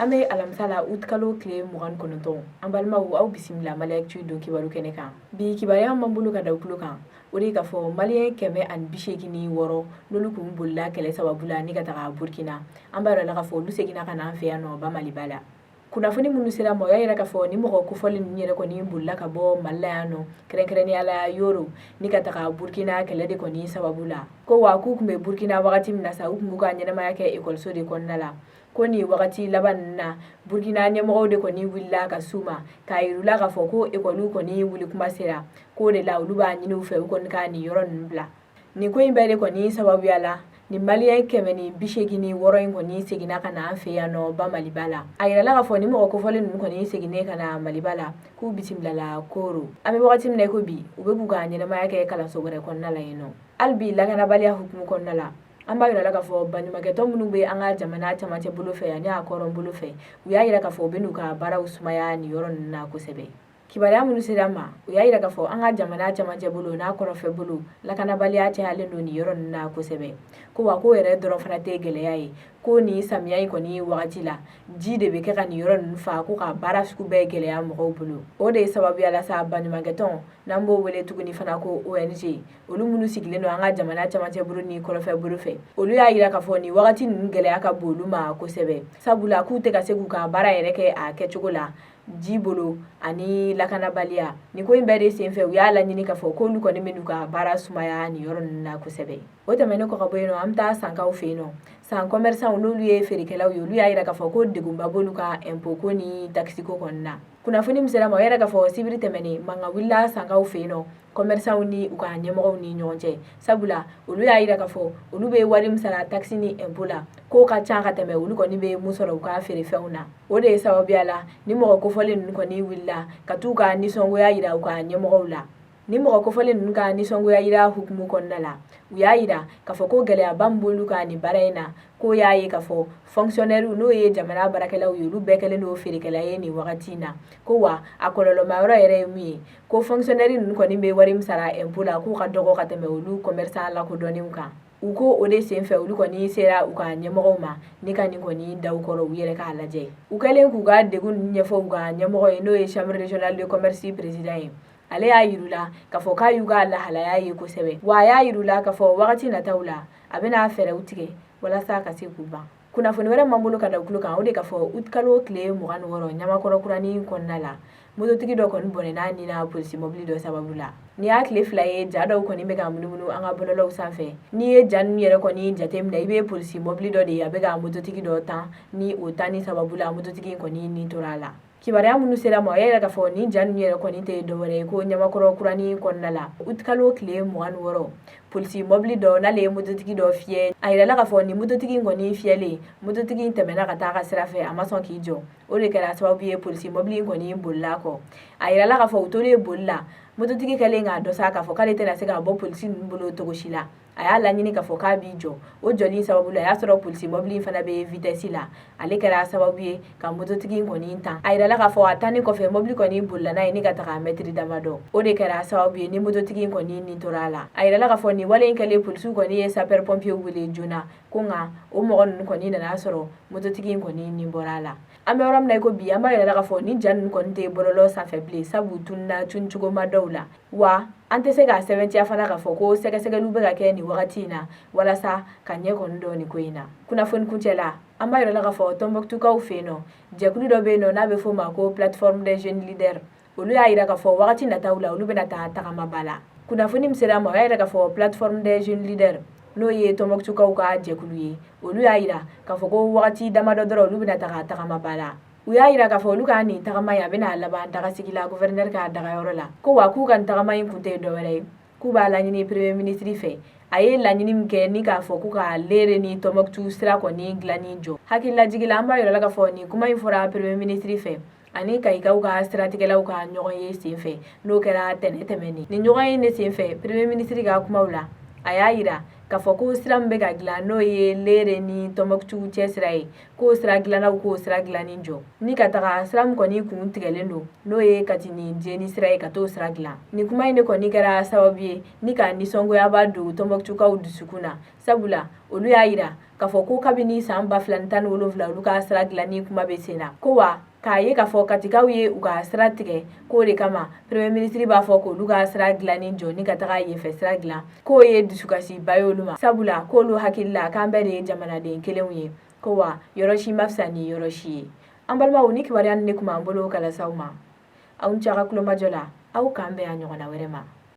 An bɛ alamisa la août kalo tile 29 an balimaw aw bisimila Maliactu don kibaru kɛnɛ kan. Bi kibaruya m'an bolo ka da tulo kan. O de k'a fɔ maliyɛn 186 n'olu kun bolila kɛlɛ sababu la ni ka taga Burkina. An b'a yirala k'a fɔ olu seginna ka na an fɛ yan nɔ Maliba la. Kunnafoni minnu sera ma o y'a yira k'a fɔ ni mɔgɔ kofɔlen ninnu yɛrɛ kɔni bolila ka bɔ Mali la yan nɔ kɛrɛnkɛrɛnnenya la Yoro ni ka taga Burkina kɛlɛ de kɔni sababu la. Ko wa k'u kun bɛ Burkina wagati min na sa u kun b'u ka ɲɛnamaya kɛ école de kɔnɔna la. Ko nin wagati laban ninnu na Burkina ɲɛmɔgɔw de kɔni wulila ka s'u ma k'a yir'u la k'a fɔ ko école kɔni wuli kuma sera k'o de la olu b'a ɲini u fɛ u kɔni ka nin yɔrɔ ninnu bila. Nin ko in bɛɛ de kɔni sababuya la ni maliyɛn 186 in kɔni seginna ka na an fɛ yan nɔ Maliba la. A yirala k'a fɔ ni mɔgɔ kofɔlen ninnu kɔni seginnen ka na Maliba la k'u bisimilala Koro. An bɛ wagati min na i ko bi u bɛ k'u ka ɲɛnamaya kɛ kalanso wɛrɛ kɔnɔna la yen nɔ. Hali bi lakanabaliya hukumu kɔnɔna la an b'a yirala k'a fɔ baɲumankɛtɔn minnu bɛ an ka jamana camancɛ bolo fɛ ani a kɔrɔn bolo fɛ u y'a yira k'a fɔ u bɛ n'u ka baaraw sumaya nin yɔrɔ ninnu na kosɛbɛ. Kibaruya minnu sera an ma u y'a yira k'a fɔ an ka jamana camancɛ bolo n'a kɔrɔnfɛ bolo lakanabaliya cayalen don nin yɔrɔ ninnu na kosɛbɛ. Ko wa ko yɛrɛ dɔrɔn fana tɛ gɛlɛya ye ko nin samiya in kɔni wagati la ji de bɛ kɛ ka nin yɔrɔ ninnu fa ko ka baara sugu bɛɛ gɛlɛya mɔgɔw bolo. O de ye sababuya la sa baɲumankɛtɔn n'an b'o wele tuguni fana ko ONG olu minnu sigilen don an ka jamana camancɛ bolo ni kɔrɔnfɛ bolo fɛ olu y'a yira k'a fɔ nin wagati ninnu gɛlɛya ka bon olu ma kosɛbɛ sabula k'u tɛ ka se k'u ka baara yɛrɛ kɛ a kɛcogo la ji bolo ani lakanabaliya. Nin ko in bɛɛ de senfɛ u y'a laɲini k'a fɔ k'olu kɔni bɛ n'u ka baara sumaya nin yɔrɔ ninnu na kosɛbɛ. O tɛmɛnen kɔ ka bɔ yen nɔ an bɛ taa sankaw fɛ yen nɔ. San commerçant n'olu ye feerekɛlaw ye olu y'a yira k'a fɔ ko degunba b'olu ka impôt ko ni taxe ko kɔnɔna na. Kunnafoni min sera ma o yɛrɛ k'a fɔ sibiri tɛmɛnen mankan wulila sankaw fɛ yen nɔ commerçant ni u ka ɲɛmɔgɔw ni ɲɔgɔn cɛ sabula olu y'a yira k'a fɔ olu bɛ wari min sara taxe ni impôt la k'o ka ca ka tɛmɛ olu kɔni bɛ mun sɔrɔ u ka feerefɛnw na. O de ye sababuya la ni mɔgɔ kofɔlen ninnu kɔni wulila ka t'u ka nisɔngoya yira u ka ɲɛmɔgɔw la. Ni mɔgɔ kofɔlen ninnu ka nisɔngoya yira hukumu kɔnɔna la u y'a yira k'a fɔ ko gɛlɛyaba min b'olu ka nin baara in na k'o y'a ye k'a fɔ fonctionnaire n'o ye jamana baarakɛlaw ye olu bɛɛ kɛlen don feerekɛla ye nin wagati in na ko wa a kɔlɔlɔma yɔrɔ yɛrɛ ye min ye ko fonctionnaire ninnu kɔni bɛ wari min sara impôt la k'u ka dɔgɔ ka tɛmɛ olu commerçant lakodɔnnenw kan. U ko o de senfɛ olu kɔni sera u ka ɲɛmɔgɔw ma ni ka nin kɔni da u kɔrɔ u yɛrɛ k'a lajɛ. U kɛlen k'u ka degun ɲɛfɔ u ka ɲɛmɔgɔ ye n'o ye chambre régionale de commerce président ye. Ale y'a yir'u la k'a fɔ k'a y'u ka lahalaya ye kosɛbɛ wa a y'a yir'u la k'a fɔ wagati nataw la a bɛna fɛɛrɛw tigɛ walasa ka se k'u ban. Kunnafoni wɛrɛ m'an bolo ka da tulo kan o de k'a fɔ août kalo tile 26 Ɲamakɔrɔkuranin kɔnɔna la mototigi dɔ kɔni bɔnɛna nin na polisi mobili dɔ sababu la. Nin y'a tile 2 ye ja dɔw kɔni bɛ ka munumunu an ka bɔlɔlɔw sanfɛ. N'i ye ja ninnu yɛrɛ kɔni jateminɛ i bɛ polisi mobili dɔ de ye a bɛ ka mototigi dɔ tan ni o tanni sababu la mototigi kɔni nin tora a la. Kibaruya minnu sera ma o y'a yira k'a fɔ nin ja ninnu yɛrɛ kɔni tɛ dɔwɛrɛ ye ko Ɲamakɔrɔkuranin kɔnɔna la août kalo tile 26 polisi mobili dɔ n'ale ye mototigi dɔ fiyɛ a yirala k'a fɔ nin mototigi kɔni fiyɛlen mototigi tɛmɛna ka taa a ka sira fɛ a ma sɔn k'i jɔ o de kɛra sababu ye polisi mobili kɔni bolila kɔ. A yirala k'a fɔ u tolen boli la mototigi kɛlen k'a dɔ sa k'a fɔ k'ale tɛna se ka bɔ polisi ninnu bolo cogo si la. A y'a laɲini k'a fɔ k'a b'i jɔ o jɔli sababu la a y'a sɔrɔ polisi mobili fana bɛ vitesse la ale kɛra sababu ye ka mototigi kɔni tan. A yirala k'a fɔ a tanni kɔfɛ mobili kɔni bolila n'a ye ni ka taga mètre damadɔ o de kɛra sababu ye ni mototigi kɔni nin tora a la. A yirala k'a fɔ nin wale in kɛlen polisiw kɔni ye sapeur pompier wele joona ko nka o mɔgɔ ninnu kɔni nana sɔrɔ mototigi kɔni nin bɔra a la. An bɛ yɔrɔ min na i ko bi an b'a yirala k'a fɔ nin ja ninnu kɔni tɛ bɔlɔlɔ sanfɛ bilen sabu tununna tuncogo dɔw la wa an tɛ se k'a sɛbɛntiya fana k'a fɔ ko sɛgɛsɛgɛliw bɛ ka kɛ nin wagati in na walasa ka ɲɛ kɔni dɔn nin ko in na. Kunnafoni kuncɛ la an b'a yirala k'a fɔ Tɔnbɔkutukaw fɛ yen nɔ jɛkulu dɔ bɛ yen nɔ n'a bɛ f'o ma ko plateforme des jeunes leaders olu y'a yira k'a fɔ wagati nataw la olu bɛna taa tagamaba la. Kunnafoni min sera ma o y'a yira k'a fɔ plateforme des jeunes leaders n'o ye Tɔnbɔkutukaw ka jɛkulu ye olu y'a yira k'a fɔ ko wagati damadɔ dɔrɔn olu bɛna taga tagamaba la. U y'a yira k'a fɔ olu ka nin tagama in a bɛna laban dagasigi la gouverneur ka dagayɔrɔ la ko wa k'u ka nin tagama in kun tɛ dɔwɛrɛ ye k'u b'a laɲini premier ministre fɛ a ye laɲini min kɛ ni k'a fɔ k'u ka Lere ni Tɔnbɔkutu sira kɔni dilanni jɔ. Hakililajigi la an b'a yirala k'a fɔ nin kuma in fɔra premier ministre fɛ ani Kayikaw ka siratigɛlaw ka ɲɔgɔn ye senfɛ n'o kɛra tɛnɛ tɛmɛnen. Nin ɲɔgɔn ye de senfɛ premier ministre ka kumaw la a y'a yira k'a fɔ ko sira min bɛ ka dilan n'o ye Lere ni Tɔnbɔkutu cɛ sira ye k'o sira dilannaw k'o sira dilanni jɔ ni ka taga sira min kɔni kun tigɛlen don n'o ye Kati ni Jeni sira ye ka t'o sira dilan. Nin kuma in de kɔni kɛra sababu ye ni ka nisɔngoyaba don Tɔnbɔkutukaw dusukun na sabula olu y'a yira k'a fɔ ko kabini san 2017 olu ka sira dilanni kuma bɛ sen na ko wa k'a ye k'a fɔ katikaw ye u ka sira tigɛ k'o de kama premier ministre b'a fɔ k'olu ka sira dilanni jɔ ni ka taga yenfɛ sira dilan k'o ye dusukasiba ye olu ma sabula k'olu hakili la k'an bɛɛ de ye jamanaden kelenw ye ko wa yɔrɔ si ma fisa ni yɔrɔ si ye an balimaw ni kibaruya ni ne kuma an bolo kalasaw ma aw ni ce a ka kulomajɔ la aw k'an bɛn a ɲɔgɔnna wɛrɛ ma